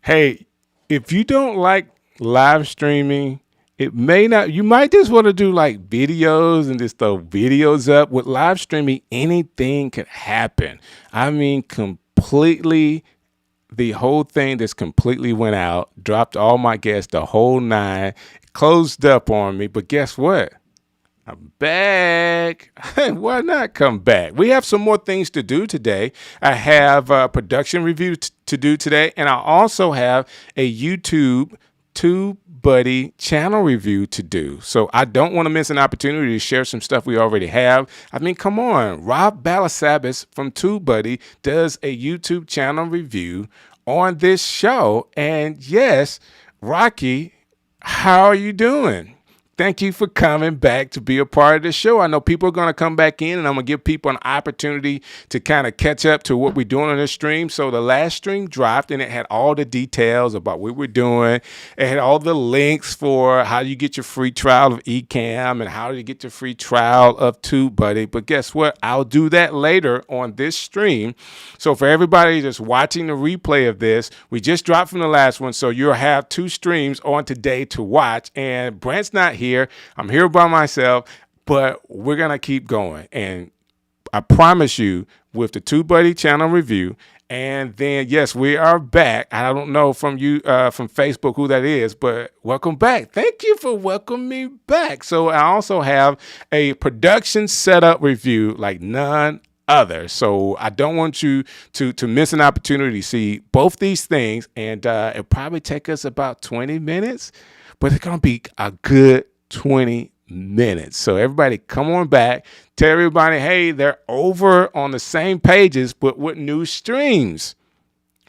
Hey, if you don't like live streaming, it may not, you might just want to do like videos and just throw videos up. With live streaming, anything could happen. I mean, completely, the whole thing just completely went out, dropped all my guests, the whole nine, closed up on me. But guess what? I'm back. Why not come back? We have some more things to do today. I have a production review to do today, and I also have a Tubebuddy channel review to do. So I don't want to miss an opportunity to share some stuff we already have. I mean, come on. Rob Balasabas from Tubebuddy does a YouTube channel review on this show. And yes, Rocky, how are you doing? Thank you for coming back to be a part of the show. I know people are going to come back in, and I'm going to give people an opportunity to kind of catch up to what we're doing on this stream. So the last stream dropped, and it had all the details about what we're doing. It had all the links for how you get your free trial of Ecamm and how you get your free trial of Tubebuddy. But guess what? I'll do that later on this stream. So for everybody that's watching the replay of this, we just dropped from the last one, so you'll have two streams on today to watch. And Brent's not here. I'm here by myself, but we're going to keep going. And I promise you, with the Tubebuddy channel review, and then, yes, we are back. I don't know from you, from Facebook, who that is, but welcome back. Thank you for welcoming me back. So I also have a production setup review like none other. So I don't want you to miss an opportunity to see both these things. And it'll probably take us about 20 minutes, but it's going to be a good 20 minutes. So everybody come on back. Tell everybody, hey, they're over on the same pages, but with new streams.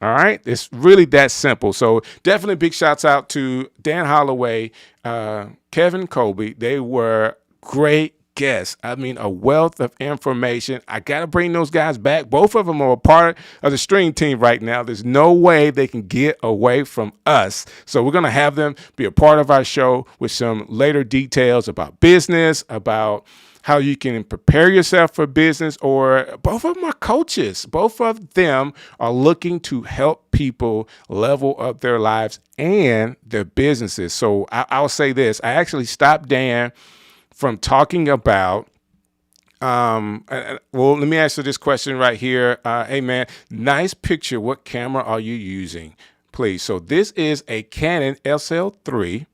All right. It's really that simple. So definitely big shouts out to Dan Holloway, Kevin Colby. They were great guests. I mean, a wealth of information. I got to bring those guys back. Both of them are a part of the stream team right now. There's no way they can get away from us. So we're going to have them be a part of our show with some later details about business, about how you can prepare yourself for business, or both of them are coaches. Both of them are looking to help people level up their lives and their businesses. So I'll say this. I actually stopped Dan from talking about, well, let me answer this question right here. Hey, man, nice picture. What camera are you using, please? So this is a Canon SL3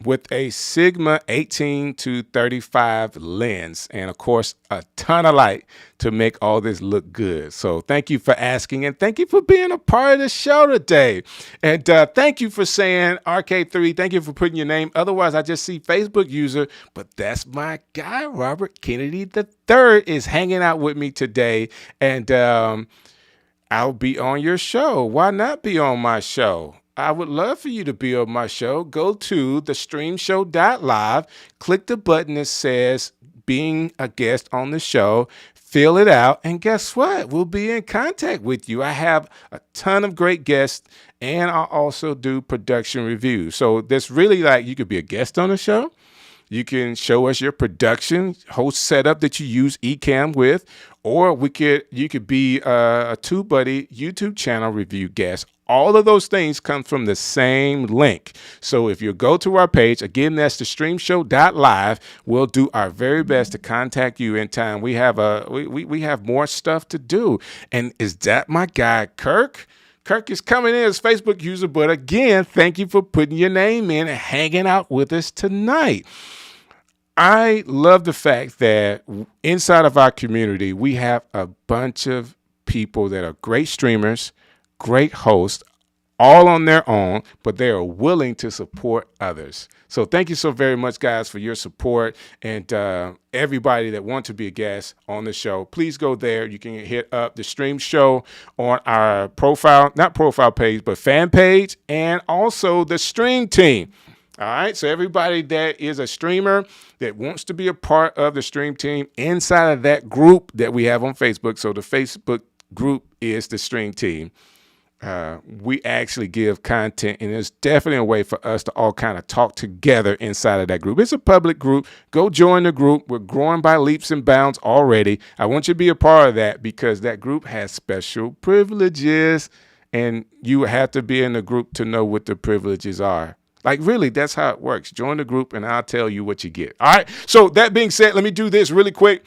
with a Sigma 18 to 35 lens, and of course a ton of light to make all this look good. So thank you for asking, and thank you for being a part of the show today. And thank you for saying RK3. Thank you for putting your name. Otherwise I just see Facebook user, but that's my guy. Robert Kennedy III is hanging out with me today, and I'll be on your show. Why not be on my show? I would love for you to be on my show. Go to thestreamshow.live, click the button that says being a guest on the show, fill it out, and guess what? We'll be in contact with you. I have a ton of great guests, and I also do production reviews. So that's really like, you could be a guest on the show. You can show us your production host setup that you use Ecamm with, or you could be a Tubebuddy YouTube channel review guest. All of those things come from the same link. So if you go to our page, again, that's thestreamshow.live. We'll do our very best to contact you in time. We have we have more stuff to do. And is that my guy, Kirk? Kirk is coming in as Facebook user, but again, thank you for putting your name in and hanging out with us tonight. I love the fact that inside of our community, we have a bunch of people that are great streamers, great hosts, all on their own, but they are willing to support others. So thank you so very much, guys, for your support. And everybody that wants to be a guest on the show, please go there. You can hit up the stream show on our profile, not profile page, but fan page, and also the stream team. All right. So everybody that is a streamer that wants to be a part of the stream team inside of that group that we have on Facebook. So the Facebook group is the stream team. We actually give content, and it's definitely a way for us to all kind of talk together inside of that group. It's a public group. Go join the group. We're growing by leaps and bounds already. I want you to be a part of that because that group has special privileges. and you have to be in the group to know what the privileges are. Like, really, that's how it works. Join the group and I'll tell you what you get. All right. So that being said, let me do this really quick.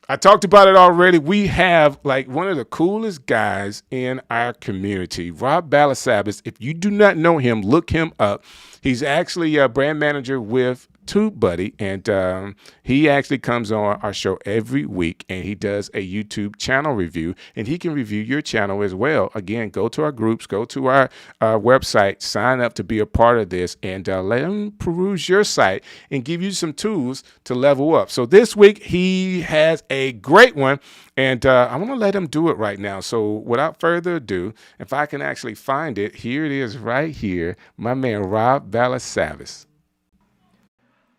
I talked about it already. We have like one of the coolest guys in our community, Rob Balasabas. If you do not know him, look him up. He's actually a brand manager with Tubebuddy, and he actually comes on our show every week, and he does a YouTube channel review, and he can review your channel as well. Again, go to our groups, go to our website, sign up to be a part of this, and let him peruse your site and give you some tools to level up. So this week, he has a great one, and I want to let him do it right now. So without further ado, if I can actually find it, here it is right here, my man Rob Balasabas.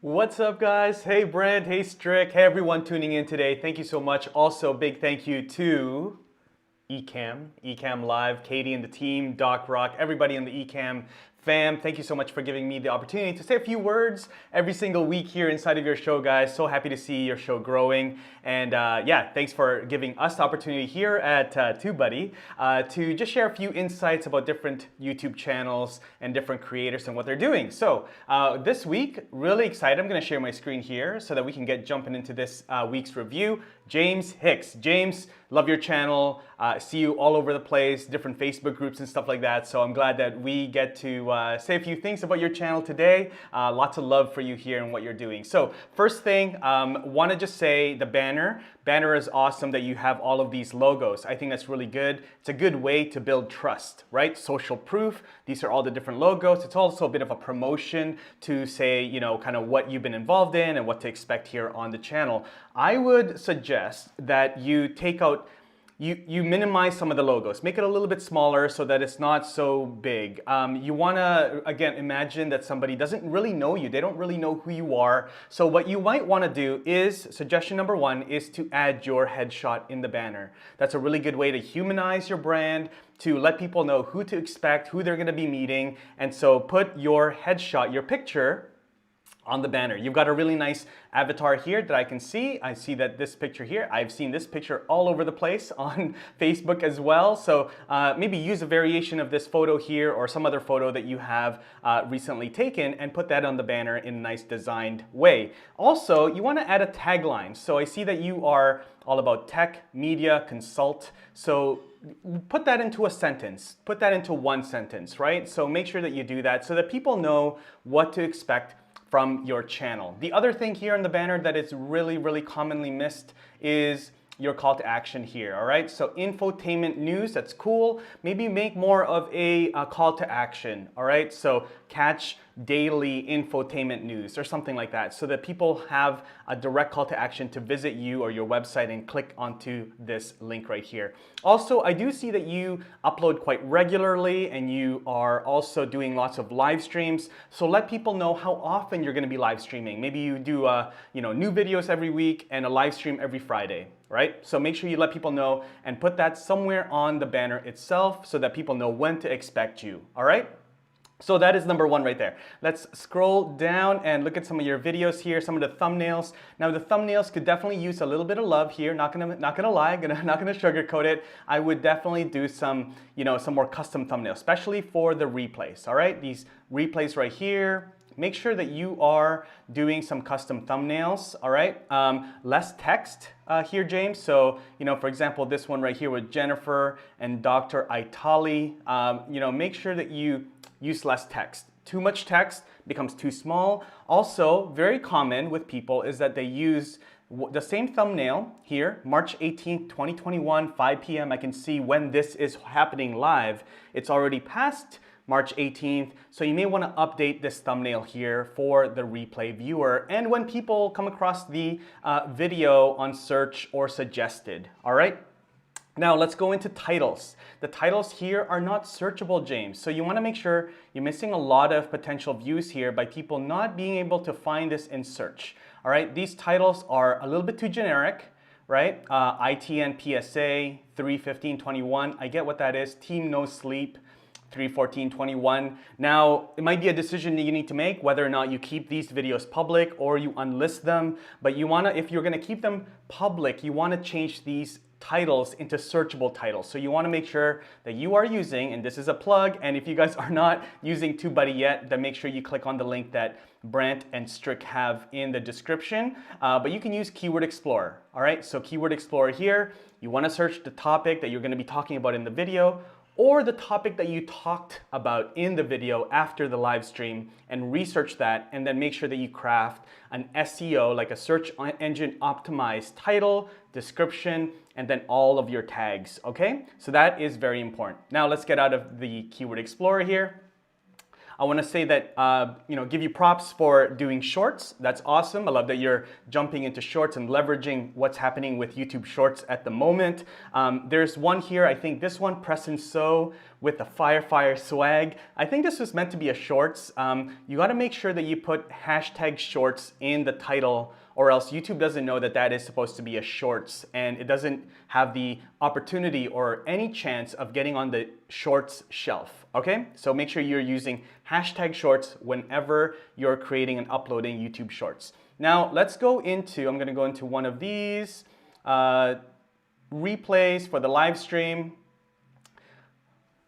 What's up, guys? Hey, Brent. Hey, Strick. Hey, everyone tuning in today. Thank you so much. Also, big thank you to Ecamm Live, Katie and the team, Doc Rock, everybody in the Ecamm fam. Thank you so much for giving me the opportunity to say a few words every single week here inside of your show, guys. So happy to see your show growing. And yeah, thanks for giving us the opportunity here at Tubebuddy to just share a few insights about different YouTube channels and different creators and what they're doing. So this week, really excited. I'm going to share my screen here so that we can get jumping into this week's review. James Hicks. James, love your channel. See you all over the place, different Facebook groups and stuff like that. So I'm glad that we get to say a few things about your channel today. Lots of love for you here and what you're doing. So first thing, want to just say the banner. Banner is awesome that you have all of these logos. I think that's really good. It's a good way to build trust, right? Social proof. These are all the different logos. It's also a bit of a promotion to say, you know, kind of what you've been involved in and what to expect here on the channel. I would suggest that you take out you minimize some of the logos, make it a little bit smaller so that it's not so big. You want to, again, imagine that somebody doesn't really know you. They don't really know who you are. So what you might want to do is, suggestion number one is to add your headshot in the banner. That's a really good way to humanize your brand, to let people know who to expect, who they're going to be meeting. And so put your headshot, your picture, on the banner. You've got a really nice avatar here that I can see. I see that this picture here, I've seen this picture all over the place on Facebook as well. So maybe use a variation of this photo here or some other photo that you have recently taken and put that on the banner in a nice designed way. Also, you want to add a tagline. So I see that you are all about tech, media, consult. So put that into a sentence. Put that into one sentence, right? So make sure that you do that so that people know what to expect from your channel. The other thing here in the banner that is really, really commonly missed is your call to action here, all right? So infotainment news, that's cool. Maybe make more of a call to action, all right? So catch daily infotainment news or something like that so that people have a direct call to action to visit you or your website and click onto this link right here. Also, I do see that you upload quite regularly and you are also doing lots of live streams. So let people know how often you're going to be live streaming. Maybe you do new videos every week and a live stream every Friday, right? So make sure you let people know and put that somewhere on the banner itself so that people know when to expect you, all right? So that is number one right there. Let's scroll down and look at some of your videos here, some of the thumbnails. Now the thumbnails could definitely use a little bit of love here. Not gonna lie, not gonna sugarcoat it. I would definitely do some, some more custom thumbnails, especially for the replays. All right, these replays right here. Make sure that you are doing some custom thumbnails, all right? Less text here, James. So, for example, this one right here with Jennifer and Dr. Aitali, make sure that you use less text. Too much text becomes too small. Also, very common with people is that they use the same thumbnail here, March 18th, 2021, 5 p.m. I can see when this is happening live. It's already past March 18th, so you may want to update this thumbnail here for the replay viewer and when people come across the video on search or suggested, all right? Now let's go into titles. The titles here are not searchable, James. So you want to make sure you're missing a lot of potential views here by people not being able to find this in search. All right, these titles are a little bit too generic, right? ITN PSA 31521. I get what that is. Team No Sleep 31421. Now, it might be a decision that you need to make whether or not you keep these videos public or you unlist them. But you want to, if you're going to keep them public, you want to change these titles into searchable titles. So you want to make sure that you are using, and this is a plug, and if you guys are not using Tubebuddy yet, then make sure you click on the link that Brent and Strick have in the description. But you can use Keyword Explorer. All right, so Keyword Explorer here, you want to search the topic that you're going to be talking about in the video, or the topic that you talked about in the video after the live stream, and research that, and then make sure that you craft an SEO, like a search engine optimized title, description, and then all of your tags, okay? So that is very important. Now let's get out of the Keyword Explorer here. I want to say that, give you props for doing shorts. That's awesome. I love that you're jumping into shorts and leveraging what's happening with YouTube Shorts at the moment. There's one here, I think this one, Press and Sew with the Fire swag. I think this was meant to be a shorts. You got to make sure that you put hashtag shorts in the title, or else YouTube doesn't know that that is supposed to be a shorts, and it doesn't have the opportunity or any chance of getting on the shorts shelf, okay? So make sure you're using hashtag shorts whenever you're creating and uploading YouTube Shorts. Now let's go into, I'm gonna go into one of these replays for the live stream.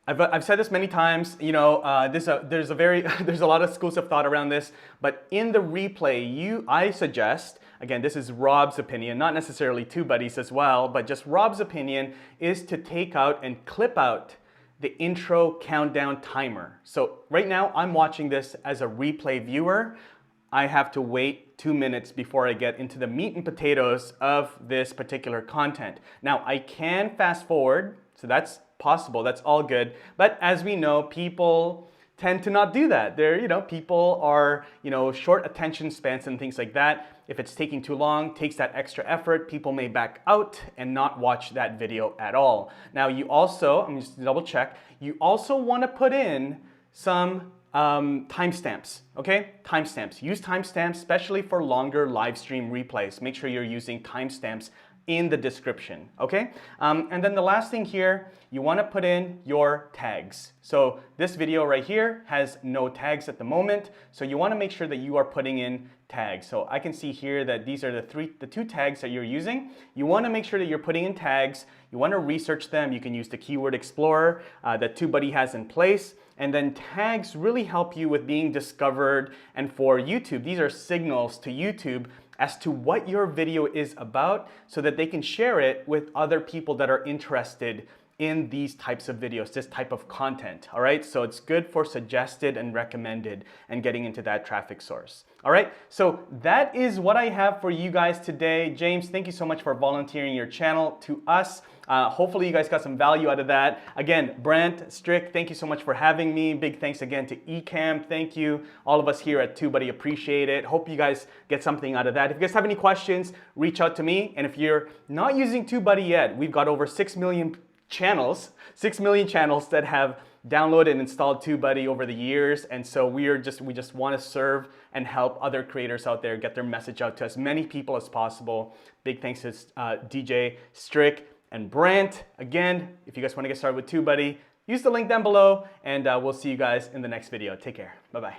I've said this many times, there's a lot of schools of thought around this, but in the replay, I suggest, again, this is Rob's opinion, not necessarily Tubebuddy's as well, but just Rob's opinion, is to take out and clip out the intro countdown timer. So right now, I'm watching this as a replay viewer. I have to wait 2 minutes before I get into the meat and potatoes of this particular content. Now, I can fast forward, so that's possible, that's all good. But as we know, people tend to not do that. People are, short attention spans and things like that. If it's taking too long, takes that extra effort, people may back out and not watch that video at all. Now you also, I'm just double check, you also want to put in some timestamps, okay? Timestamps. Use timestamps, especially for longer live stream replays. Make sure you're using timestamps in the description, okay? And then the last thing here, you want to put in your tags. So this video right here has no tags at the moment, so you want to make sure that you are putting in tags. So I can see here that these are the two tags that you're using. You want to make sure that you're putting in tags. You want to research them. You can use the Keyword Explorer that Tubebuddy has in place. And then tags really help you with being discovered, and for YouTube, these are signals to YouTube as to what your video is about, so that they can share it with other people that are interested in these types of videos, this type of content, all right? So it's good for suggested and recommended and getting into that traffic source. All right, so that is what I have for you guys today. James, thank you so much for volunteering your channel to us. Hopefully you guys got some value out of that. Again, Brent, Strick, thank you so much for having me. Big thanks again to Ecamm. Thank you. All of us here at Tubebuddy appreciate it. Hope you guys get something out of that. If you guys have any questions, reach out to me. And if you're not using Tubebuddy yet, we've got over 6 million channels that have downloaded and installed Tubebuddy over the years, and so we just want to serve and help other creators out there get their message out to as many people as possible. Big thanks to DJ, Strick, and Brent. Again, if you guys want to get started with Tubebuddy, use the link down below, and we'll see you guys in the next video. Take care. Bye-bye.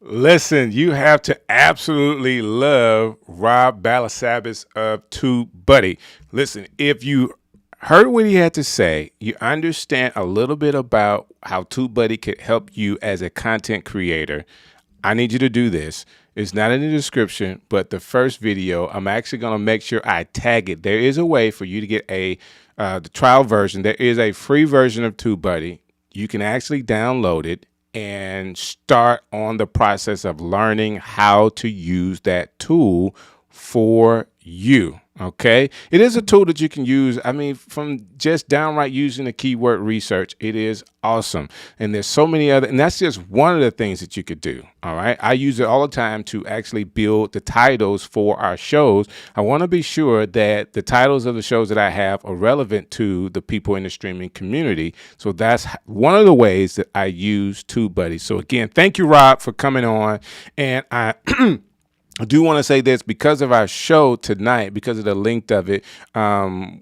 Listen, you have to absolutely love Rob Balasabas of Tubebuddy. Listen, if you heard what he had to say, you understand a little bit about how Tubebuddy could help you as a content creator, I need you to do this. It's not in the description, but the first video, I'm actually going to make sure I tag it. There is a way for you to get the trial version. There is a free version of Tubebuddy. You can actually download it and start on the process of learning how to use that tool for you. Okay, it is a tool that you can use. I mean, from just downright using the keyword research, it is awesome. And there's so many other, and that's just one of the things that you could do. All right, I use it all the time to actually build the titles for our shows. I want to be sure that the titles of the shows that I have are relevant to the people in the streaming community. So that's one of the ways that I use Tubebuddy. So again, thank you, Rob, for coming on. And I do want to say this, because of our show tonight, because of the length of it,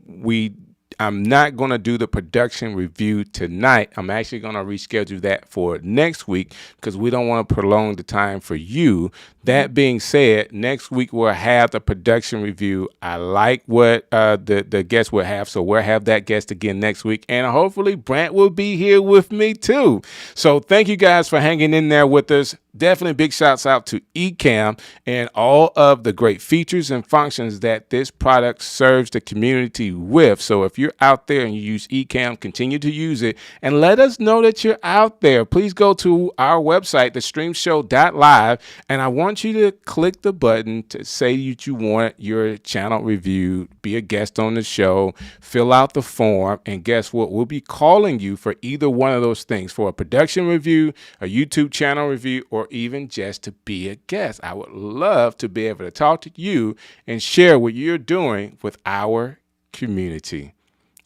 we I'm not going to do the production review tonight. I'm actually going to reschedule that for next week because we don't want to prolong the time for you. That being said, next week we'll have the production review. I like what the guest will have, so we'll have that guest again next week. And hopefully Brant will be here with me too. So thank you guys for hanging in there with us. Definitely big shouts out to Ecamm and all of the great features and functions that this product serves the community with. So if you're out there and you use Ecamm, continue to use it and let us know that you're out there. Please go to our website, thestreamshow.live, and I want you to click the button to say that you want your channel reviewed, be a guest on the show, fill out the form, and guess what? We'll be calling you for either one of those things, for a production review, a YouTube channel review, or even just to be a guest. I would love to be able to talk to you and share what you're doing with our community.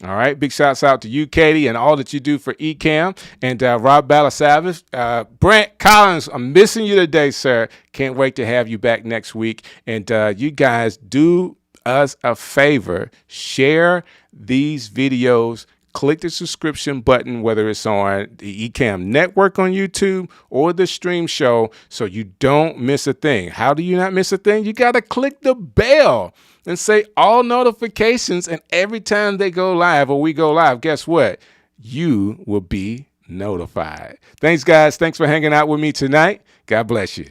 All right. Big shouts out to you, Katie, and all that you do for Ecamm. And Rob Balasavas, Brant Collins, I'm missing you today, sir. Can't wait to have you back next week. And you guys do us a favor. Share these videos. Click the subscription button, whether it's on the Ecamm network on YouTube or the stream show, so you don't miss a thing. How do you not miss a thing? You got to click the bell and say all notifications. And every time they go live or we go live, guess what? You will be notified. Thanks, guys. Thanks for hanging out with me tonight. God bless you.